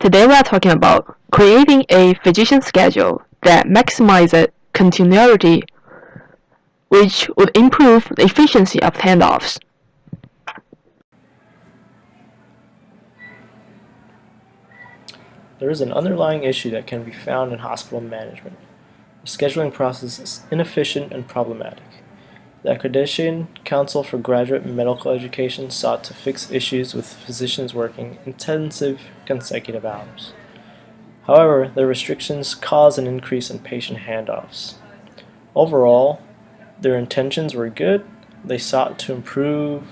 Today we are talking about creating a physician schedule that maximizes continuity, which would improve the efficiency of handoffs. There is an underlying issue that can be found in hospital management. The scheduling process is inefficient and problematic. The Accreditation Council for Graduate Medical Education sought to fix issues with physicians working intensive consecutive hours. However, the restrictions cause an increase in patient handoffs. Overall, their intentions were good. They sought to improve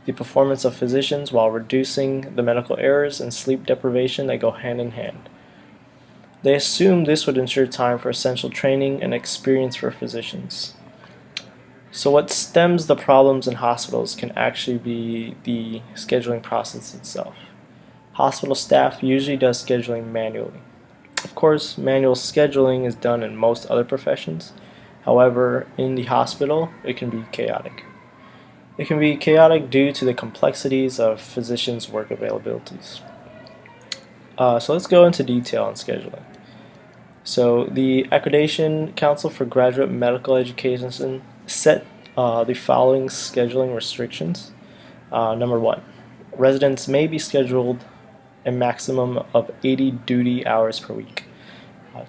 the performance of physicians while reducing the medical errors and sleep deprivation that go hand in hand. They assumed this would ensure time for essential training and experience for physicians. So what stems the problems in hospitals can actually be the scheduling process itself. Hospital staff usually does scheduling manually. Of course, manual scheduling is done in most other professions. However, in the hospital, it can be chaotic. It can be chaotic due to the complexities of physicians' work availabilities. So let's go into detail on scheduling. So the Accreditation Council for Graduate Medical Education set the following scheduling restrictions. Number 1, residents may be scheduled a maximum of 80 duty hours per week.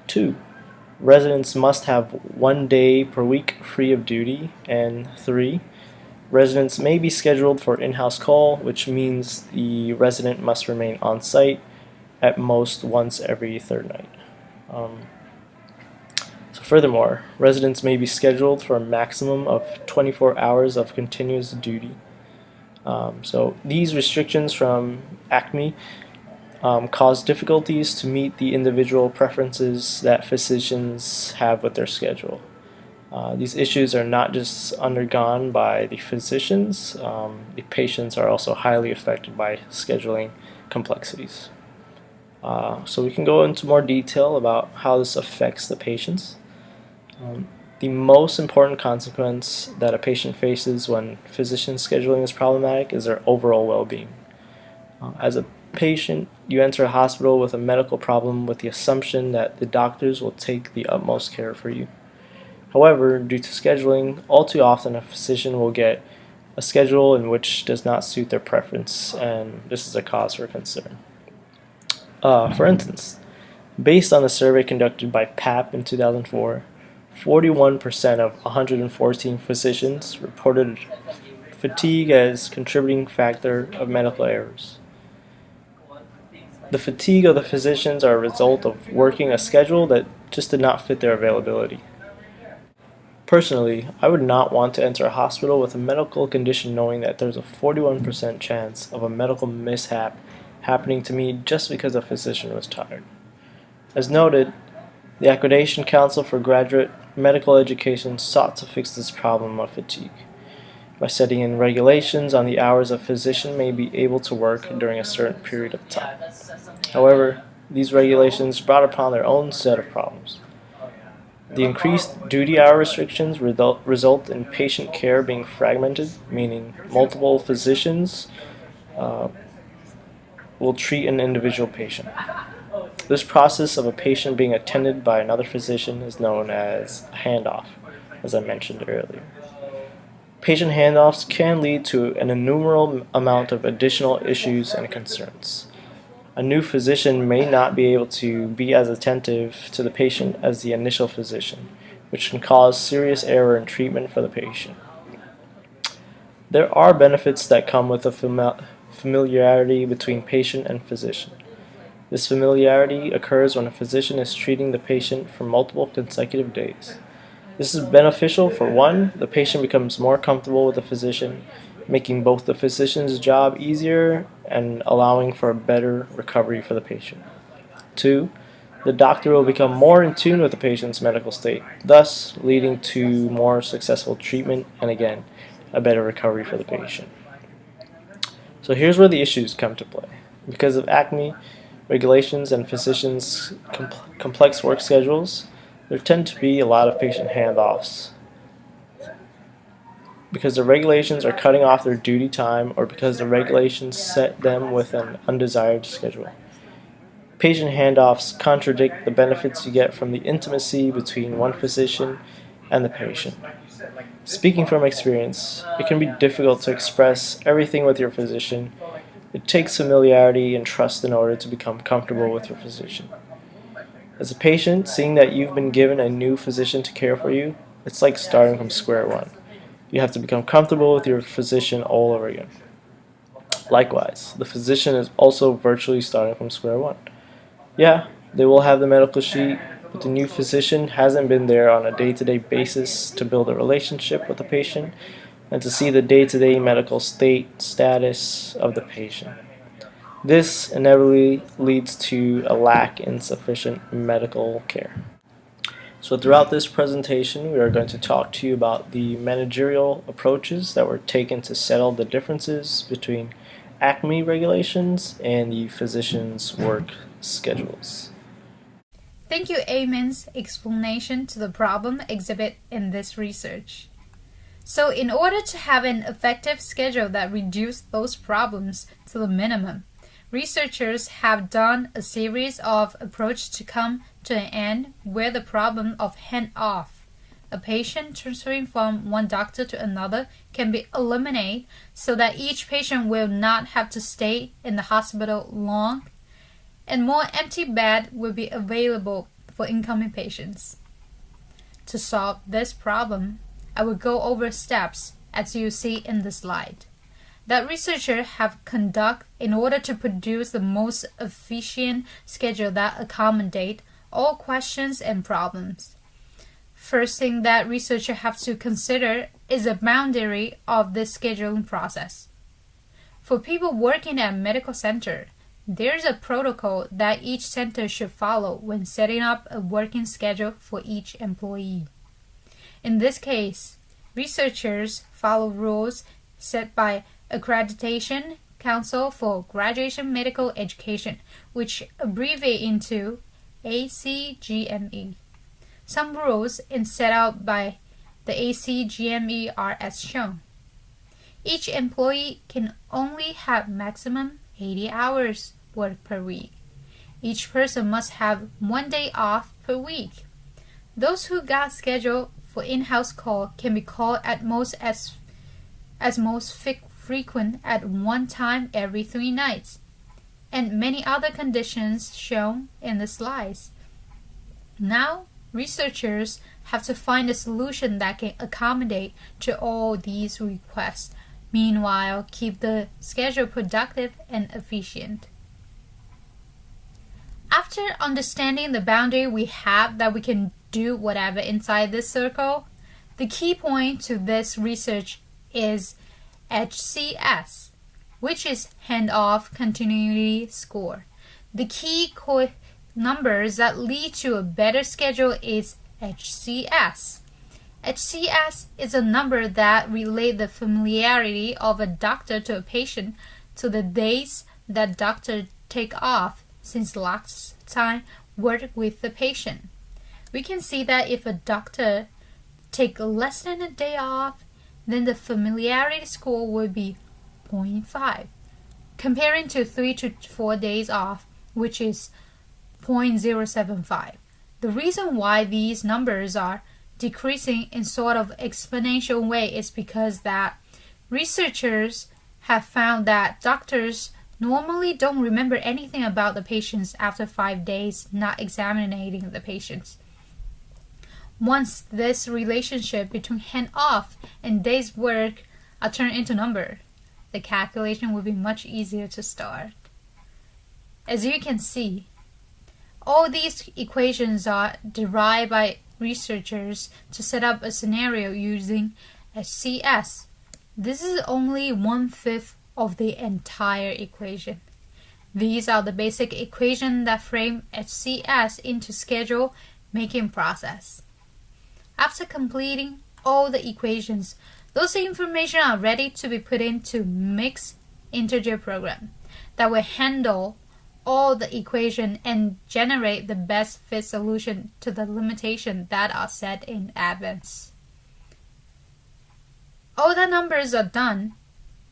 2, residents must have 1 day per week free of duty. And 3, residents may be scheduled for in-house call, which means the resident must remain on site at most once every third night. Furthermore, residents may be scheduled for a maximum of 24 hours of continuous duty. So these restrictions from ACME cause difficulties to meet the individual preferences that physicians have with their schedule. These issues are not just undergone by the physicians, the patients are also highly affected by scheduling complexities. So we can go into more detail about how this affects the patients. The most important consequence that a patient faces when physician scheduling is problematic is their overall well-being. As a patient, you enter a hospital with a medical problem with the assumption that the doctors will take the utmost care for you. However, due to scheduling, all too often a physician will get a schedule in which does not suit their preference, and this is a cause for concern. For instance, based on a survey conducted by PAP in 2004, 41% of 114 physicians reported fatigue as contributing factor of medical errors. The fatigue of the physicians are a result of working a schedule that just did not fit their availability. Personally, I would not want to enter a hospital with a medical condition knowing that there's a 41% chance of a medical mishap happening to me just because a physician was tired. As noted, the Accreditation Council for Graduate Medical Education sought to fix this problem of fatigue by setting in regulations on the hours a physician may be able to work during a certain period of time. However, these regulations brought upon their own set of problems. The increased duty hour restrictions result in patient care being fragmented, meaning multiple physicians will treat an individual patient. This process of a patient being attended by another physician is known as a handoff, as I mentioned earlier. Patient handoffs can lead to an innumerable amount of additional issues and concerns. A new physician may not be able to be as attentive to the patient as the initial physician, which can cause serious error in treatment for the patient. There are benefits that come with a familiarity between patient and physician. This familiarity occurs when a physician is treating the patient for multiple consecutive days. This is beneficial for one, the patient becomes more comfortable with the physician, making both the physician's job easier and allowing for a better recovery for the patient. 2, the doctor will become more in tune with the patient's medical state, thus leading to more successful treatment and again, a better recovery for the patient. So here's where the issues come to play. Because of ACME, regulations, and physicians' complex work schedules, there tend to be a lot of patient handoffs. Because the regulations are cutting off their duty time or because the regulations set them with an undesired schedule. Patient handoffs contradict the benefits you get from the intimacy between one physician and the patient. Speaking from experience, it can be difficult to express everything with your physician. It takes familiarity and trust in order to become comfortable with your physician. As a patient, seeing that you've been given a new physician to care for you, it's like starting from square one. You have to become comfortable with your physician all over again. Likewise, the physician is also virtually starting from square one. Yeah, they will have the medical sheet, but the new physician hasn't been there on a day-to-day basis to build a relationship with the patient and to see the day-to-day medical status of the patient. This inevitably leads to a lack in sufficient medical care. So throughout this presentation, we are going to talk to you about the managerial approaches that were taken to settle the differences between ACME regulations and the physician's work schedules. Thank you, Ayman's explanation to the problem exhibit in this research. So in order to have an effective schedule that reduces those problems to the minimum, researchers have done a series of approaches to come to an end where the problem of hand-off, a patient transferring from one doctor to another, can be eliminated so that each patient will not have to stay in the hospital long and more empty bed will be available for incoming patients. To solve this problem, I will go over steps as you see in the slide that researchers have conducted in order to produce the most efficient schedule that accommodate all questions and problems. First thing that researchers have to consider is the boundary of this scheduling process. For people working at a medical center, there's a protocol that each center should follow when setting up a working schedule for each employee. In this case, researchers follow rules set by Accreditation Council for Graduation Medical Education, which abbreviate into ACGME. Some rules set out by the ACGME are as shown. Each employee can only have maximum 80 hours work per week. Each person must have 1 day off per week. Those who got scheduled for in-house call can be called at most frequent at one time every 3 nights, and many other conditions shown in the slides. Now, researchers have to find a solution that can accommodate to all these requests, meanwhile keep the schedule productive and efficient. After understanding the boundary we have that we can do whatever inside this circle, the key point to this research is HCS, which is Handoff Continuity Score. The key numbers that lead to a better schedule is HCS. HCS is a number that relates the familiarity of a doctor to a patient to the days that doctor take off since last time worked with the patient. We can see that if a doctor take less than a day off, then the familiarity score would be 0.5, comparing to 3 to 4 days off, which is 0.075. The reason why these numbers are decreasing in sort of exponential way is because that researchers have found that doctors normally don't remember anything about the patients after 5 days not examining the patients. Once this relationship between hand-off and days work are turned into number, the calculation will be much easier to start. As you can see, all these equations are derived by researchers to set up a scenario using HCS. This is only 1/5 of the entire equation. These are the basic equations that frame HCS into schedule making process. After completing all the equations, those information are ready to be put into mixed integer program that will handle all the equation and generate the best fit solution to the limitations that are set in advance. All the numbers are done.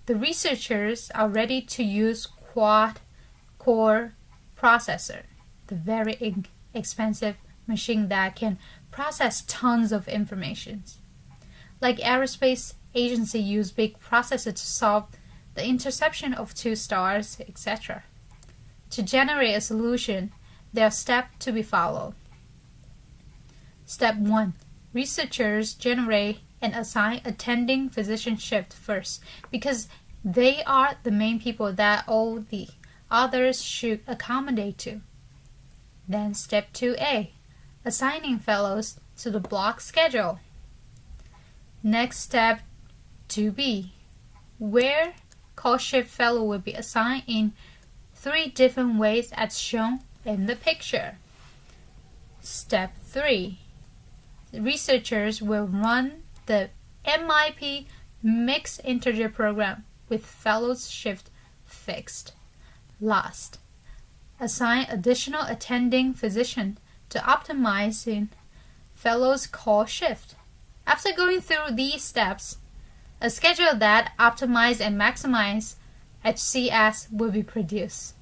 The researchers are ready to use quad-core processor. the very expensive machine that can process tons of information. Like aerospace agency use big processors to solve the interception of two stars, etc. To generate a solution, there are steps to be followed. Step 1. Researchers generate and assign attending physician shift first because they are the main people that all the others should accommodate to. Then step 2A. Assigning fellows to the block schedule. Next step 2B. Where call shift fellow will be assigned in 3 different ways as shown in the picture. Step 3. Researchers will run the MIP mixed integer program with fellows shift fixed. Last, assign additional attending physician to optimizing fellows call shift. After going through these steps, a schedule that optimizes and maximizes HCS will be produced.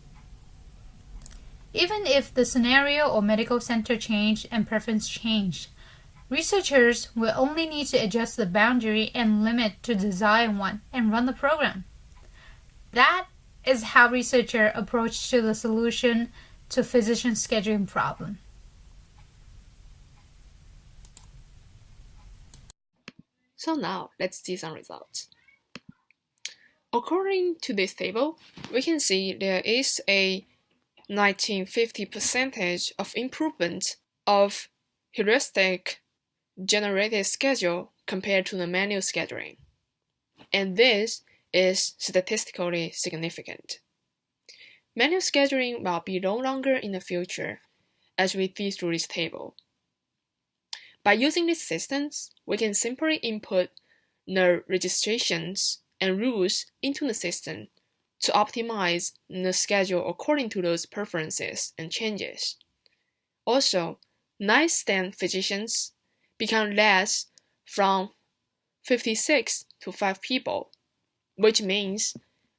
Even if the scenario or medical center changed and preference changed, researchers will only need to adjust the boundary and limit to desired one and run the program. That is how researchers approach to the solution to physician scheduling problem. So now let's see some results. According to this table, we can see there is a 1950 percentage of improvement of heuristic generated schedule compared to the manual scheduling. And this is statistically significant. Manual scheduling will be no longer in the future, as we see through this table. By using these systems, we can simply input the registrations and rules into the system to optimize the schedule according to those preferences and changes. Also, nightstand physicians become less from 56 to 5 people, which means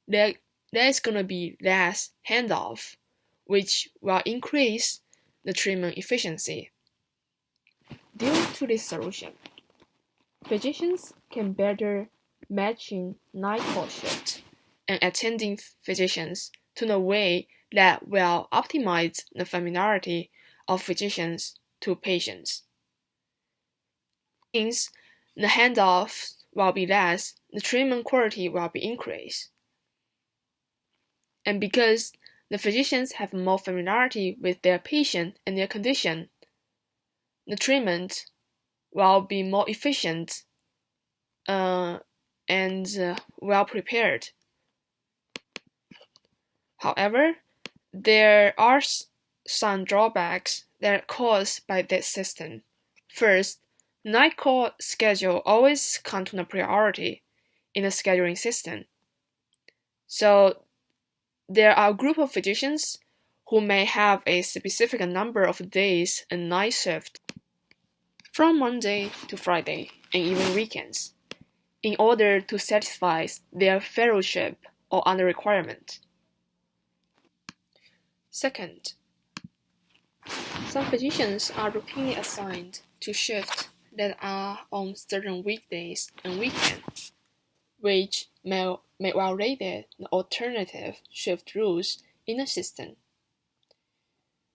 there is going to be less handoff, which will increase the treatment efficiency. Due to this solution, physicians can better matching night call shift and attending physicians to the way that will optimize the familiarity of physicians to patients. Since the handoff will be less, the treatment quality will be increased. And because the physicians have more familiarity with their patient and their condition, the treatment will be more efficient and well prepared. However, there are some drawbacks that are caused by this system. First, night call schedule always comes to the priority in the scheduling system. So there are a group of physicians who may have a specific number of days and night shift from Monday to Friday and even weekends in order to satisfy their fellowship or other requirement. Second, some physicians are routinely assigned to shifts that are on certain weekdays and weekends, which may violate the alternative shift rules in the system.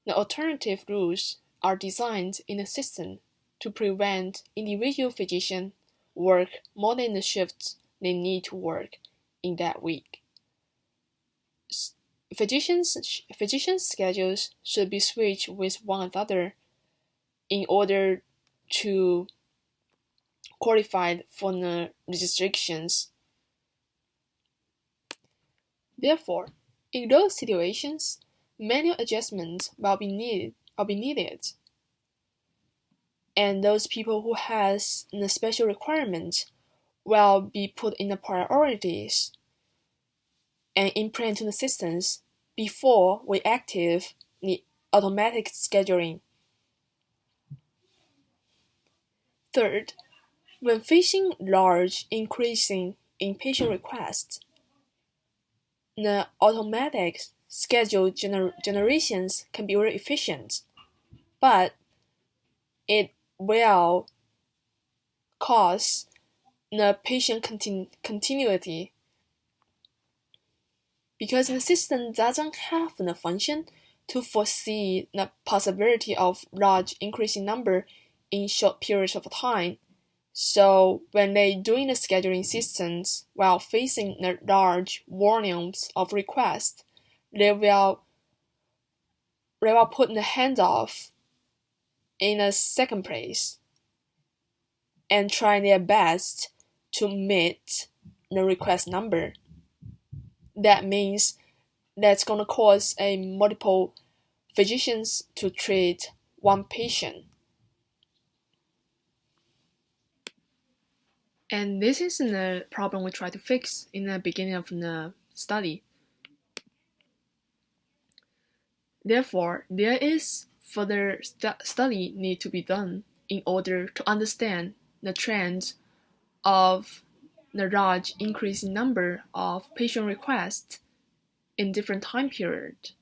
The alternative rules are designed in the system to prevent individual physicians work more than the shifts they need to work in that week. Physicians' schedules should be switched with one another in order to qualify for the restrictions. Therefore, in those situations, manual adjustments will be needed. And those people who has the special requirements will be put in the priorities and implant to the systems before we active the automatic scheduling. Third, when facing large increasing in patient requests, the automatic schedule generations can be very efficient, but it will cause the patient continuity because the system doesn't have the function to foresee the possibility of large increasing number in short periods of time. So when they doing the scheduling systems while facing the large volumes of requests, they will put the handoff in a second place and try their best to meet the request number. That means that's going to cause a multiple physicians to treat one patient. And this is the problem we try to fix in the beginning of the study. Therefore, there is further study need to be done in order to understand the trend of the large increasing number of patient requests in different time periods.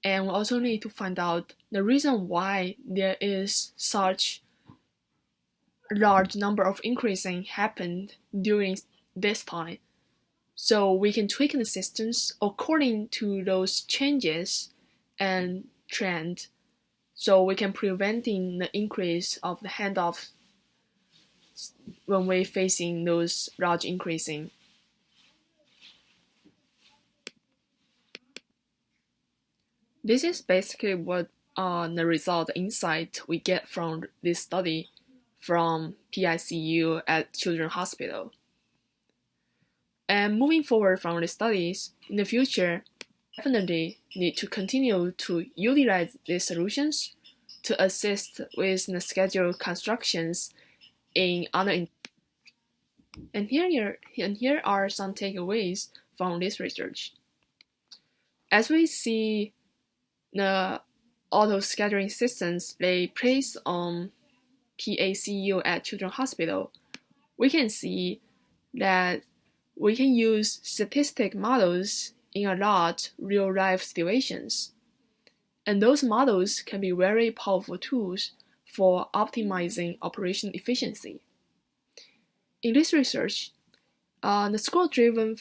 And we also need to find out the reason why there is such large number of increasing happened during this time. So we can tweak the systems according to those changes and trend, so we can preventing the increase of the handoff when we're facing those large increasing. This is basically what the result, the insight we get from this study from PICU at Children's Hospital. And moving forward from the studies, in the future, definitely need to continue to utilize these solutions to assist with the schedule constructions in other. And here are some takeaways from this research. As we see the auto scheduling systems they place on PACU at Children's Hospital, we can see that we can use statistic models in a lot real-life situations. And those models can be very powerful tools for optimizing operation efficiency. In this research, the score-driven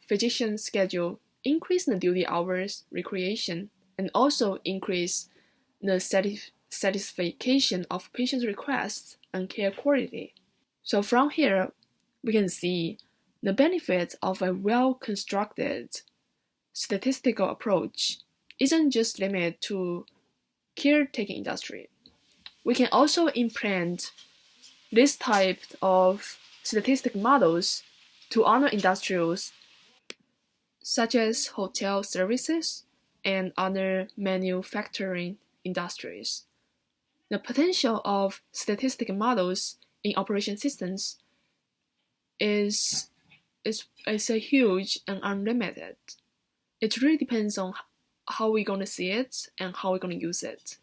physician schedule increased the duty hours, recreation, and also increased the satisfaction of patients' requests and care quality. So from here, we can see the benefits of a well-constructed statistical approach isn't just limited to caretaking industry. We can also implement this type of statistic models to other industrials such as hotel services and other manufacturing industries. The potential of statistical models in operation systems is a huge and unlimited. It really depends on how we're going to see it and how we're going to use it.